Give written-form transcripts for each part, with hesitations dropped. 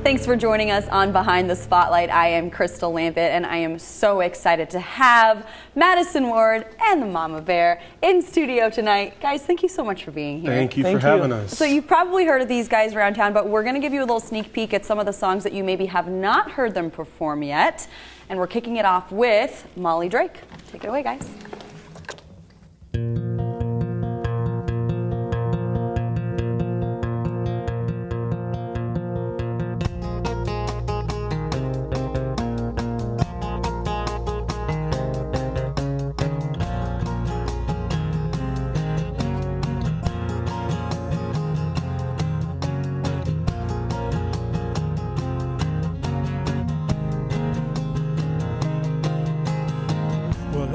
Thanks for joining us on Behind the Spotlight. I am Crystal Lampett, and I am so excited to have Madisen Ward and the Mama Bear in studio tonight. Guys, thank you so much for being here. Thank you for having us. So you've probably heard of these guys around town, but we're going to give you a little sneak peek at some of the songs that you maybe have not heard them perform yet. And we're kicking it off with Molly Drake. Take it away, guys.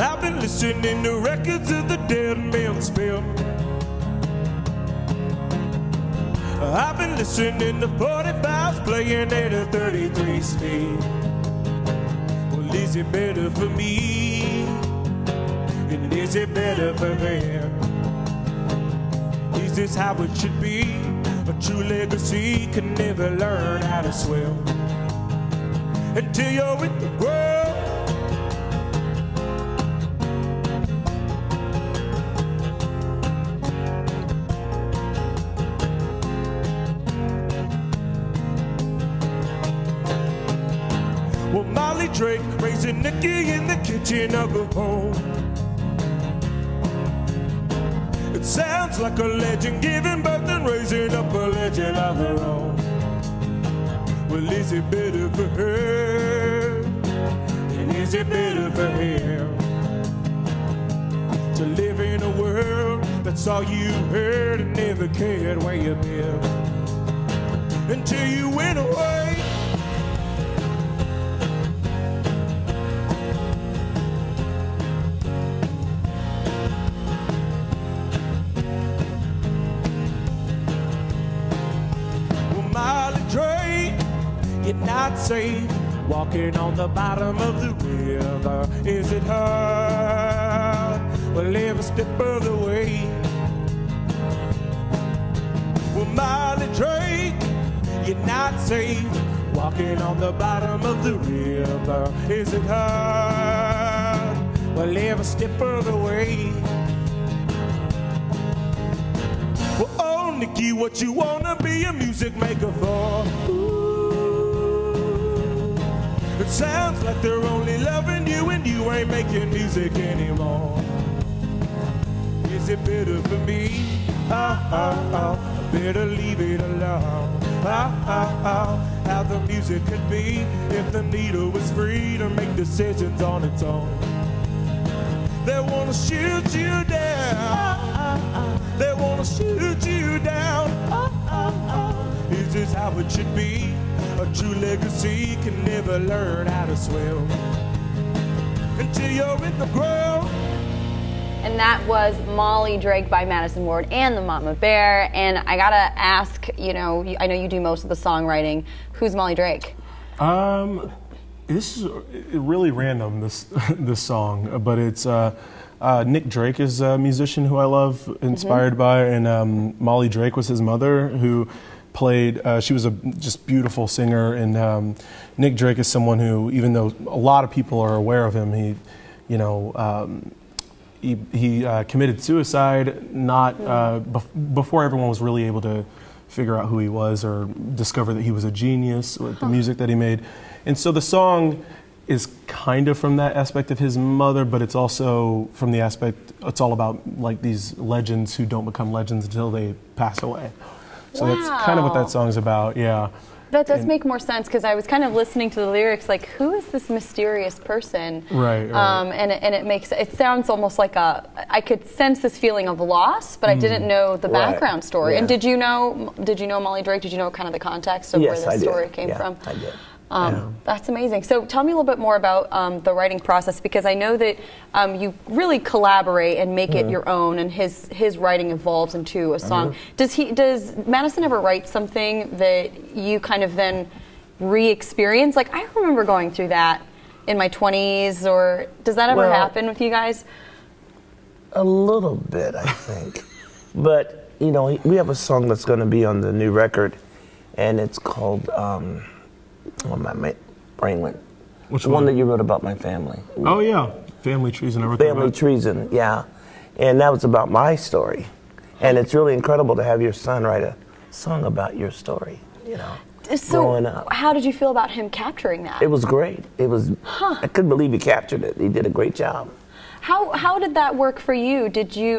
I've been listening to records of the dead men spill. I've been listening to 45s playing at a 33 speed. Well, is it better for me? And is it better for them? Is this how it should be? A true legacy can never learn how to swim until you're with the world. Well, Molly Drake raising Nikki in the kitchen of her home. It sounds like a legend giving birth and raising up a legend of her own. Well, is it better for her? And is it better for him? To live in a world that's all you heard and never cared where you've been until you went away. You're not safe walking on the bottom of the river. Is it hard? Well, every step of the way. Well, Molly Drake, you're not safe walking on the bottom of the river. Is it hard? Well, every step of the way. Well, oh, Nikki, what you wanna be a music maker for? It sounds like they're only loving you and you ain't making music anymore. Is it better for me? I better leave it alone. How the music could be if the needle was free to make decisions on its own. They wanna shoot you down. They wanna shoot you down. Is this how it should be? A true legacy can never learn how to swim until you're in the ground. And that was Molly Drake by Madisen Ward and the Mama Bear. And I gotta ask, you know, I know you do most of the songwriting. Who's Molly Drake? This is really random, this song, but it's Nick Drake is a musician who I love, inspired by, and Molly Drake was his mother, who played, she was a just beautiful singer, and Nick Drake is someone who, even though a lot of people are aware of him, he, you know, he committed suicide before everyone was really able to figure out who he was or discover that he was a genius with the music that he made. And so the song is kind of from that aspect of his mother, but it's also from the aspect, it's all about like these legends who don't become legends until they pass away. So that's kind of what that song's about, yeah. That does make more sense, because I was kind of listening to the lyrics like, who is this mysterious person? Right. And it makes, it sounds almost like I could sense this feeling of loss, but I didn't know the background story. Yeah. And did you know Molly Drake? Did you know kind of the context of where this story came from? I did. That's amazing. So tell me a little bit more about the writing process, because I know that you really collaborate and make it your own, and his writing evolves into a song. Does Madisen ever write something that you kind of then re-experience? Like, I remember going through that in my 20s, or does that ever happen with you guys? A little bit, I think. But, you know, we have a song that's going to be on the new record, and it's called Oh, my brain went. Which one that you wrote about my family. Oh yeah, Family Treason. I wrote that Family about. Treason, yeah. And that was about my story. And it's really incredible to have your son write a song about your story, you know, growing up. How did you feel about him capturing that? It was great. It was, I couldn't believe he captured it. He did a great job. How did that work for you?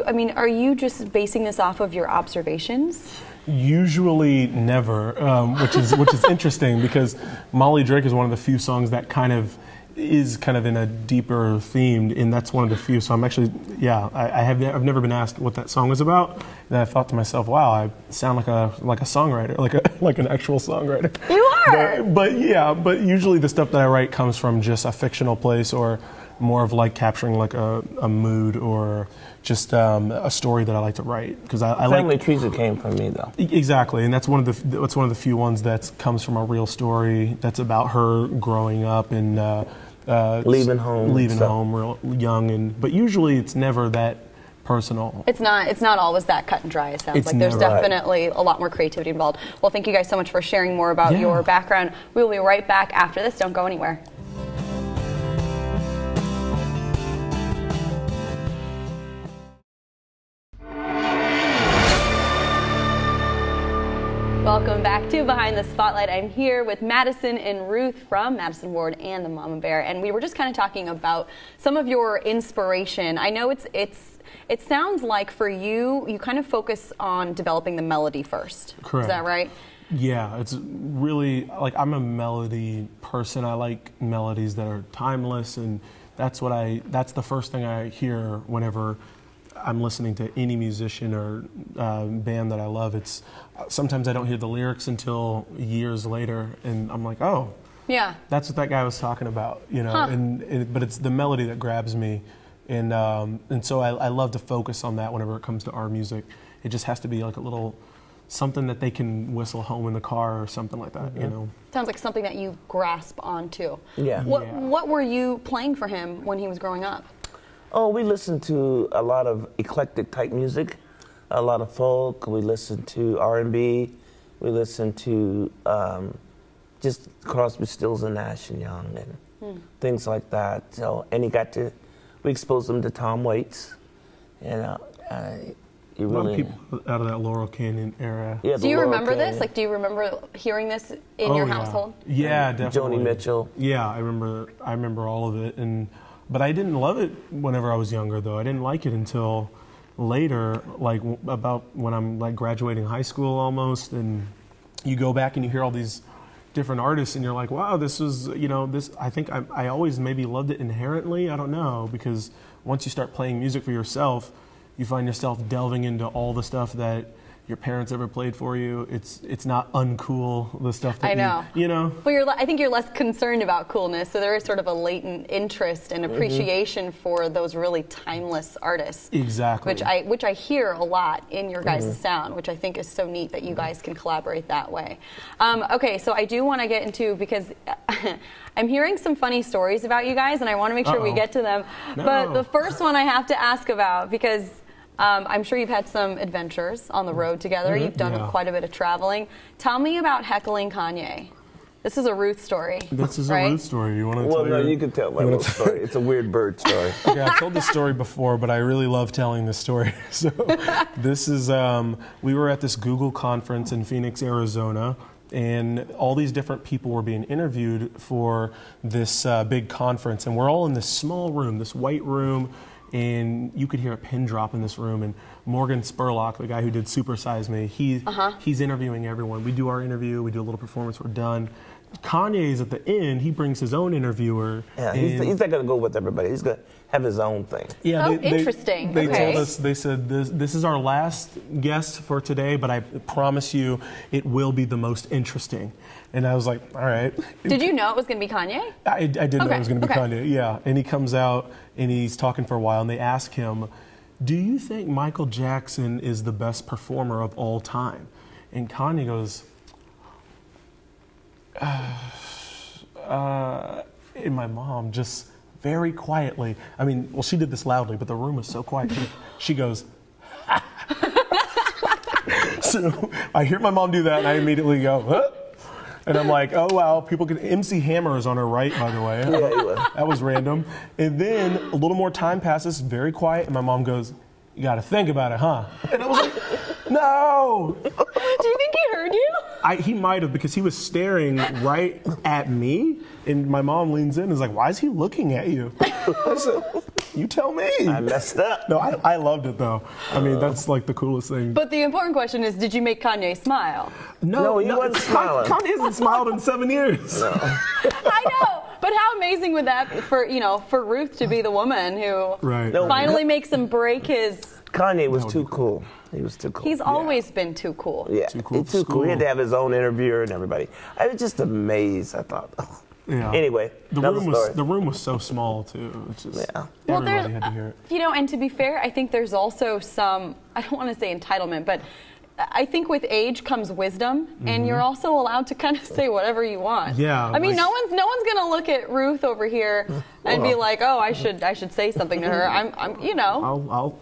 I mean, are you just basing this off of your observations? Usually never, which is interesting because Molly Drake is one of the few songs that is kind of in a deeper theme, and that's one of the few. So I'm actually, I've never been asked what that song is about, and I thought to myself, wow, I sound like a songwriter, like an actual songwriter. You are. But usually the stuff that I write comes from just a fictional place or more of like capturing like a mood or just a story that I like to write because I like. Family Treason came from me though. Exactly, and that's one of the few ones that comes from a real story that's about her growing up and leaving home real young, but usually it's never that personal. It's not always that cut and dry. It sounds like there's definitely a lot more creativity involved. Well, thank you guys so much for sharing more about your background. We will be right back after this. Don't go anywhere. Welcome back to Behind the Spotlight. I'm here with Madisen and Ruth from Madisen Ward and the Mama Bear, and we were just kind of talking about some of your inspiration. I know it sounds like for you kind of focus on developing the melody first. Correct. Is that right? Yeah, it's really like I'm a melody person. I like melodies that are timeless, and that's the first thing I hear whenever I'm listening to any musician or band that I love. It's sometimes I don't hear the lyrics until years later, and I'm like, oh, yeah, that's what that guy was talking about, you know. But it's the melody that grabs me, and so I love to focus on that whenever it comes to our music. It just has to be like a little something that they can whistle home in the car or something like that, you know. Sounds like something that you grasp onto. Yeah. What were you playing for him when he was growing up? Oh, we listened to a lot of eclectic type music, a lot of folk. We listened to R&B. We listened to just Crosby, Stills and Nash and Young and things like that. So, and we exposed him to Tom Waits, and a lot of people out of that Laurel Canyon era. Yeah, do you remember this? Like, do you remember hearing this in your household? Yeah, definitely. Joni Mitchell. Yeah, I remember all of it, but I didn't love it whenever I was younger, though. I didn't like it until later, like about when I'm like graduating high school almost, and you go back and you hear all these different artists, and you're like, wow, this was, you know, this. I think I always maybe loved it inherently. I don't know, because once you start playing music for yourself, you find yourself delving into all the stuff that your parents ever played for you. It's not uncool, the stuff that you know. Well, I think you're less concerned about coolness, so there is sort of a latent interest and appreciation for those really timeless artists. Exactly. Which I hear a lot in your guys' sound, which I think is so neat that you guys can collaborate that way. Okay, so I do want to get into, because I'm hearing some funny stories about you guys, and I want to make sure we get to them. No. But the first one I have to ask about, because I'm sure you've had some adventures on the road together. You've done quite a bit of traveling. Tell me about heckling Kanye. This is a Ruth story. This is a Ruth story. You want to tell? Well, no, you can tell my little story. It's a weird bird story. Okay, I've told this story before, but I really love telling this story. So this is, we were at this Google conference in Phoenix, Arizona, and all these different people were being interviewed for this big conference, and we're all in this small room, this white room, and you could hear a pin drop in this room, and Morgan Spurlock, the guy who did Super Size Me, he's interviewing everyone. We do our interview, we do a little performance, we're done. Kanye's at the end, he brings his own interviewer. Yeah, he's not going to go with everybody. He's going to have his own thing. Yeah, interesting. They told us, they said, this is our last guest for today, but I promise you it will be the most interesting. And I was like, all right. Did you know it was going to be Kanye? I did know it was going to be Kanye, yeah. And he comes out and he's talking for a while, and they ask him, do you think Michael Jackson is the best performer of all time? And Kanye goes, and my mom just very quietly, I mean, well, she did this loudly, but the room was so quiet. She goes, so I hear my mom do that, and I immediately go, huh? And I'm like, oh, wow, people can... MC Hammer is on her right, by the way. Yeah, he was. That was random. And then a little more time passes, very quiet, and my mom goes, you got to think about it, huh? And I was like, no. Do you think he heard you? He might have, because he was staring right at me, and my mom leans in and is like, why is he looking at you? I said, you tell me. I messed up. No, I loved it, though. I mean, that's like the coolest thing. But the important question is, did you make Kanye smile? No, he wasn't smiling. Kanye hasn't smiled in 7 years. No. I know. But how amazing would that be for Ruth to be the woman who finally makes him break his... Kanye was too cool. He was too cool. He's always been too cool. Yeah, too cool. He's too cool. He had to have his own interviewer and everybody. I was just amazed. I thought, oh. Yeah. Anyway, the room was so small too. It's just everybody had to hear it. And to be fair, I think there's also some, I don't want to say entitlement, but I think with age comes wisdom, and you're also allowed to kind of say whatever you want. Yeah. I mean, no one's gonna look at Ruth over here and be like, oh, I should say something to her.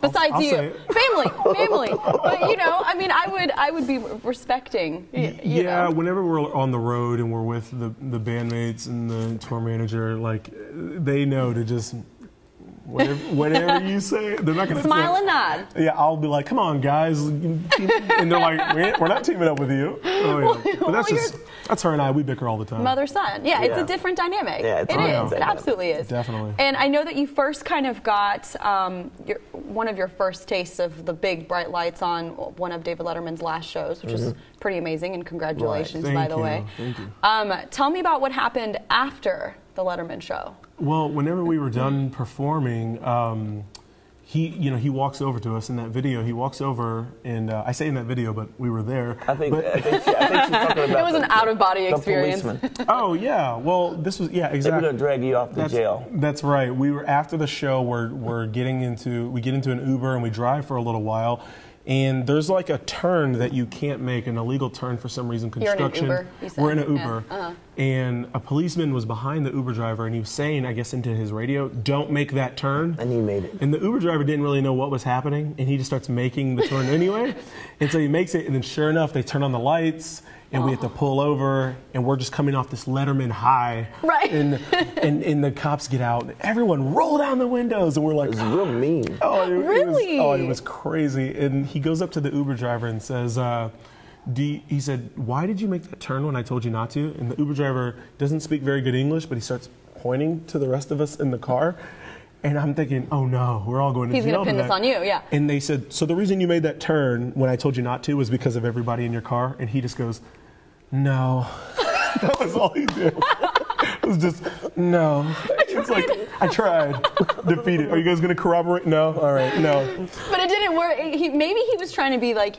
Besides I'll you, say it. family. But I mean, I would be respecting. You know. Whenever we're on the road and we're with the bandmates and the tour manager, like they know to just. Whatever you say, they're not going to smile and nod. Yeah, I'll be like, "Come on, guys," and they're like, "We're not teaming up with you." Oh, yeah. But that's her and I. We bicker all the time. Mother son. Yeah, it's a different dynamic. Yeah, it is. It absolutely is. Definitely. And I know that you first kind of got one of your first tastes of the big bright lights on one of David Letterman's last shows, which was pretty amazing. And congratulations, by the way. Thank you. Tell me about what happened after the Letterman show. Well, whenever we were done performing, he walks over to us in that video. He walks over, and I say in that video, but we were there. I think she's talking about it was an out-of-body experience. Oh yeah, well this was exactly. They were gonna drag you off to jail. That's right. We were after the show. We get into an Uber and we drive for a little while. And there's like a turn that you can't make, an illegal turn for some reason. Construction. You're in an Uber, you said. We're in an Uber. Yeah. And a policeman was behind the Uber driver, and he was saying, I guess into his radio, don't make that turn. And he made it. And the Uber driver didn't really know what was happening, and he just starts making the turn anyway. And so he makes it, and then sure enough, they turn on the lights, and we have to pull over, and we're just coming off this Letterman high. Right. And the cops get out, and everyone roll down the windows, and we're like, it's real mean. Really? It was crazy. And he goes up to the Uber driver and says, he said, why did you make that turn when I told you not to? And the Uber driver doesn't speak very good English, but he starts pointing to the rest of us in the car. And I'm thinking, oh no, we're all going to jail. He's going to pin this on you, yeah. And they said, so the reason you made that turn when I told you not to was because of everybody in your car? And he just goes, no. That was all he did. It was just, no. It's like, I tried. Defeated. Are you guys going to corroborate? No? All right, no. But it didn't work. Maybe he was trying to be like,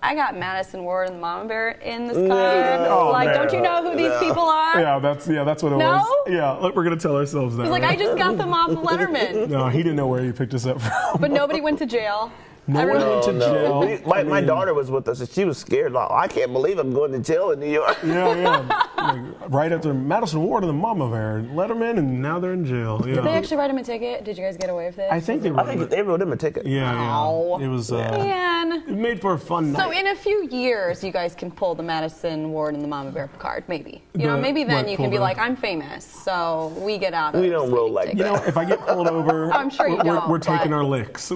I got Madisen Ward and the Mama Bear in this car. Don't you know who these people are? Yeah, that's what it was. Yeah, look, we're going to tell ourselves that. He's like, I just got them off of Letterman. No, he didn't know where he picked us up from. But nobody went to jail. No one went to jail. My daughter was with us, and she was scared. Like, I can't believe I'm going to jail in New York. Yeah. Like, right after Madisen Ward and the Mama Bear, Letterman, and now they're in jail. Yeah. Did they actually write him a ticket? Did you guys get away with it? I think they wrote him a ticket. Yeah. It was. Man. It made for a fun night. So in a few years, you guys can pull the Madisen Ward and the Mama Bear card, maybe. Maybe then you can be like, I'm famous, so we get out of it. We don't roll like that. If I get pulled over, I'm sure you don't. We're taking our licks.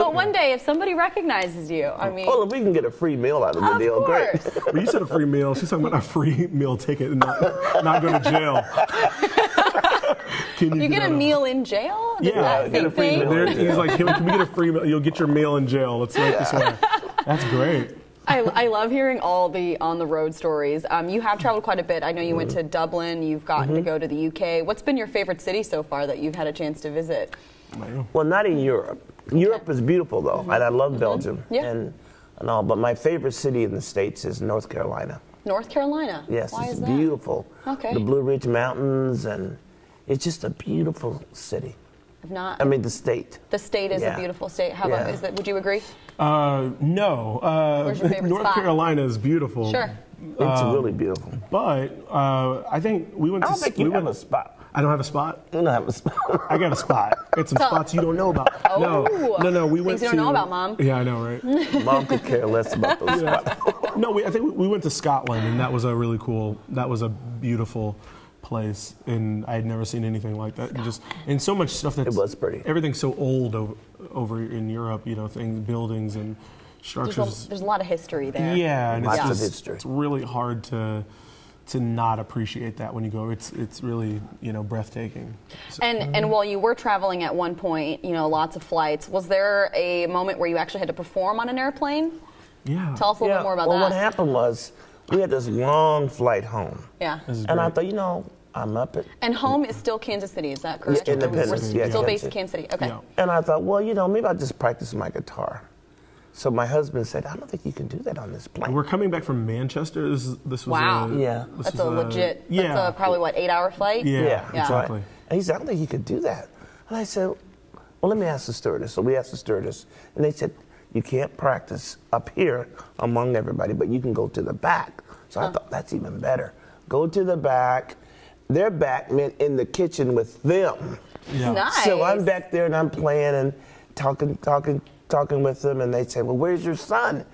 But one day, if somebody recognizes you, I mean. Well, if we can get a free meal out of the deal, great. Well, you said a free meal. She's talking about a free meal ticket and not going to jail. You get a meal in jail? Yeah, get a free meal. He's like, can we get a free meal? You'll get your meal in jail. Let's make this way. That's great. I love hearing all the on-the-road stories. You have traveled quite a bit. I know you went to Dublin. You've gotten to go to the UK. What's been your favorite city so far that you've had a chance to visit? Well, not in Europe. Europe is beautiful, though, and I love Belgium and all. But my favorite city in the States is North Carolina. North Carolina? Yes, Why it's is that? beautiful. Okay. The Blue Ridge Mountains, and it's just a beautiful city. I mean, the state. The state is a beautiful state. How about, would you agree? No. Where's your favorite North spot? Carolina is beautiful. Sure. It's really beautiful. But I think we went to... I don't think you have a spot. I don't have a spot. You don't have a spot. I got a spot. Got some spots you don't know about. Oh. No. We went Things to. you don't know about, Mom. Yeah, I know, right? Mom could care less about those spots. No, I think we went to Scotland, and that was a really cool. That was a beautiful place, and I had never seen anything like that. And so much stuff that's. It was pretty. Everything's so old over in Europe. You know, buildings and structures. There's a lot of history there. Yeah, and Lots of history. It's really hard to not appreciate that when you go. It's really, breathtaking. So. And while you were traveling at one point, lots of flights, was there a moment where you actually had to perform on an airplane? Yeah. Tell us a little bit more about that. that. What happened was we had this long flight home. Yeah. And I thought, I'm up at... And home is still Kansas City, is that correct? Yeah, Independence. We're still based in Kansas City, okay. Yeah. And I thought, well, maybe I'll just practice my guitar. So my husband said, I don't think you can do that on this plane. We're coming back from Manchester. This was wow. That's a legit, that's a probably, 8-hour flight? Yeah, exactly. Right. And he said, I don't think you could do that. And I said, well, let me ask the stewardess. So we asked the stewardess, and they said, you can't practice up here among everybody, but you can go to the back. So I thought, that's even better. Go to the back. Their back meant in the kitchen with them. Yeah. Nice. So I'm back there, and I'm playing and talking with them, and they say, well, where's your son?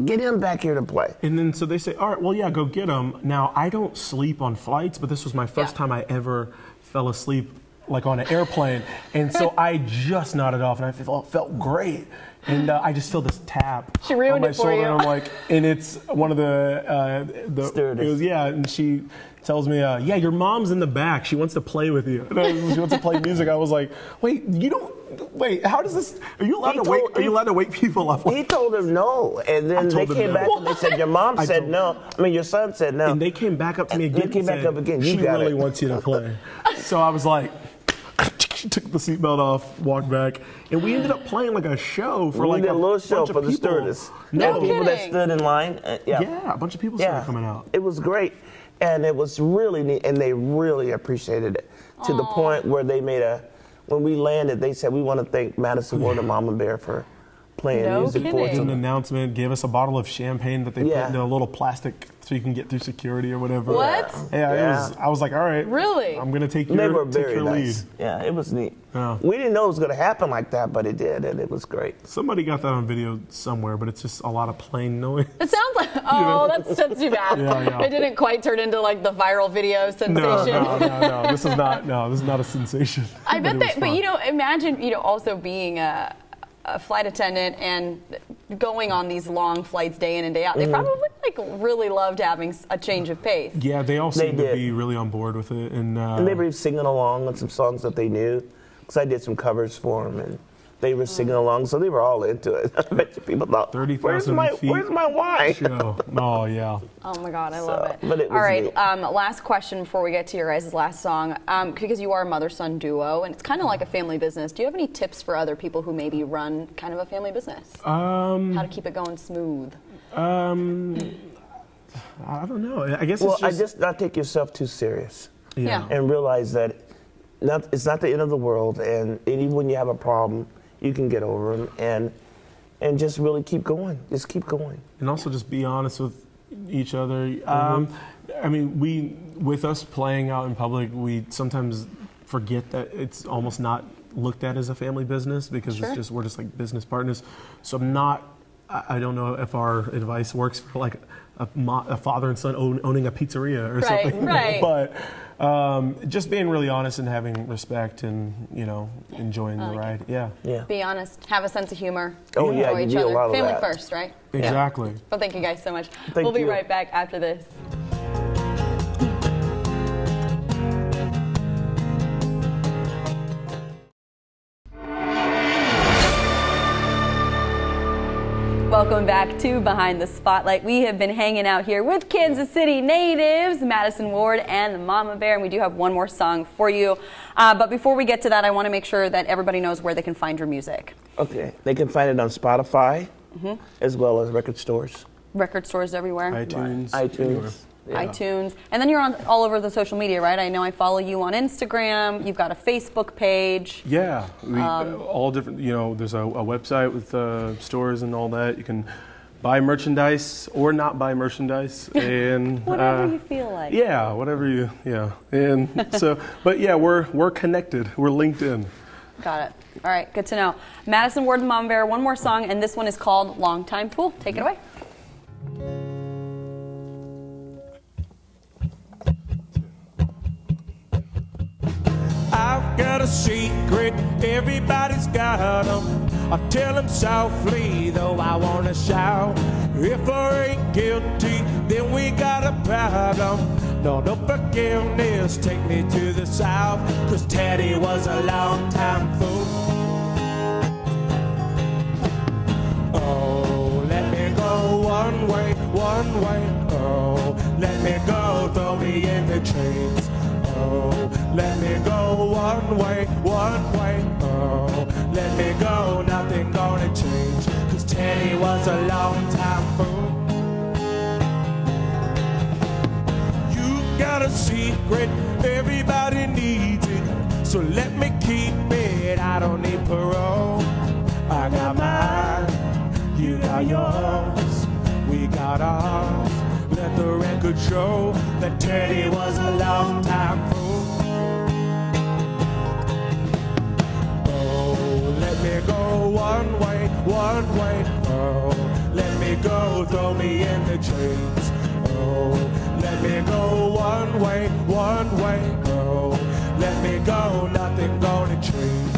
Get him back here to play. And then so they say, all right, well, yeah, go get him. Now, I don't sleep on flights, but this was my first time I ever fell asleep like on an airplane. And so I just nodded off, and I felt great. And I just feel this tap she ruined on my it for shoulder, you. and I'm like, and it's one of the stewardess. And she tells me, yeah, your mom's in the back. She wants to play with you. She wants to play music. I was like, wait, how does this? Are you allowed to wake people up? He told him no, and then they came back and they said, your mom said no. Your son said no. And they came back up to me again. They came back up again. She really wants you to play. So I was like, took the seatbelt off, walked back, and we ended up playing like a show for we did a little show for the stewardess. No people that stood in line. Yeah, a bunch of people started coming out. It was great, and it was really neat, and they really appreciated it to the point where they made when we landed, they said, we want to thank Madisen Ward and Mama Bear for playing music for us. An announcement, gave us a bottle of champagne that they put in a little plastic so you can get through security or whatever. What? Yeah. I was like, all right. Really? I'm going to take they were your very nice. lead. Yeah, it was neat. Yeah. We didn't know it was going to happen like that, but it did, and it was great. Somebody got that on video somewhere, but it's just a lot of plane noise. It sounds like, that's too bad. Yeah. It didn't quite turn into like the viral video sensation. No. This is not a sensation. I bet that, but imagine, also being a flight attendant and going on these long flights day in and day out. They probably really loved having a change of pace. Yeah, they all seemed to be really on board with it, and they were singing along on some songs that they knew, because I did some covers for them, and they were singing along, so they were all into it. I bet you people thought, 30,000 feet. Where's my wine? Oh yeah. Oh my God, I love it. But it was all right, neat. last question before we get to your guys' last song, because you are a mother-son duo, and it's kind of like a family business. Do you have any tips for other people who maybe run kind of a family business? How to keep it going smooth? I don't know. I guess it's just not take yourself too serious. Yeah. And realize that it's not the end of the world, and even when you have a problem, you can get over them, and just really keep going. Just keep going. And also just be honest with each other. With us playing out in it's we sometimes forget that it's almost not looked at as a family business, because we're just like business partners. So I don't know if our advice works for like a father and son owning a pizzeria or something. Right. But just being really honest and having respect and enjoying the ride. Yeah. Be honest. Have a sense of humor. Oh yeah, enjoy each you do other. a lot of Family that. first, right? Exactly. Well, thank you guys so much. We'll be right back after this. Welcome back to Behind the Spotlight. We have been hanging out here with Kansas City natives, Madisen Ward and the Mama Bear, and we do have one more song for you. But before we get to that, I want to make sure that everybody knows where they can find your music. Okay, they can find it on Spotify, as well as record stores. Record stores everywhere. iTunes. iTunes. Yeah. iTunes. And then you're on all over the social media, right? I know I follow you on Instagram. You've got a Facebook page. Yeah, all different. There's a website with stores and all that. You can buy merchandise or not buy merchandise, and Whatever you feel like. yeah, whatever you, yeah, and so, but yeah, we're connected, we're linked in. Got it. All right, good to know. Madisen Ward and Mama Bear, one more song, and this one is called Long Time Fool. Take it away. I've got a secret, everybody's got them. I tell them softly, though I wanna shout. If I ain't guilty, then we got a problem. No forgiveness, take me to the south, 'cause Teddy was a long time fool. Oh, let me go one way, oh, let me go, throw me in the chains. Oh, let me go one way, oh, let me go, nothing gonna change, 'cause Teddy was a long time fool. You got a secret, everybody needs it, so let me keep it, I don't need parole. I got mine, you got yours, we got ours. Let the record show that Teddy was a long time fool. Oh, let me go one way, oh, let me go, throw me in the chains. Oh, let me go one way, oh, let me go, nothing gonna change.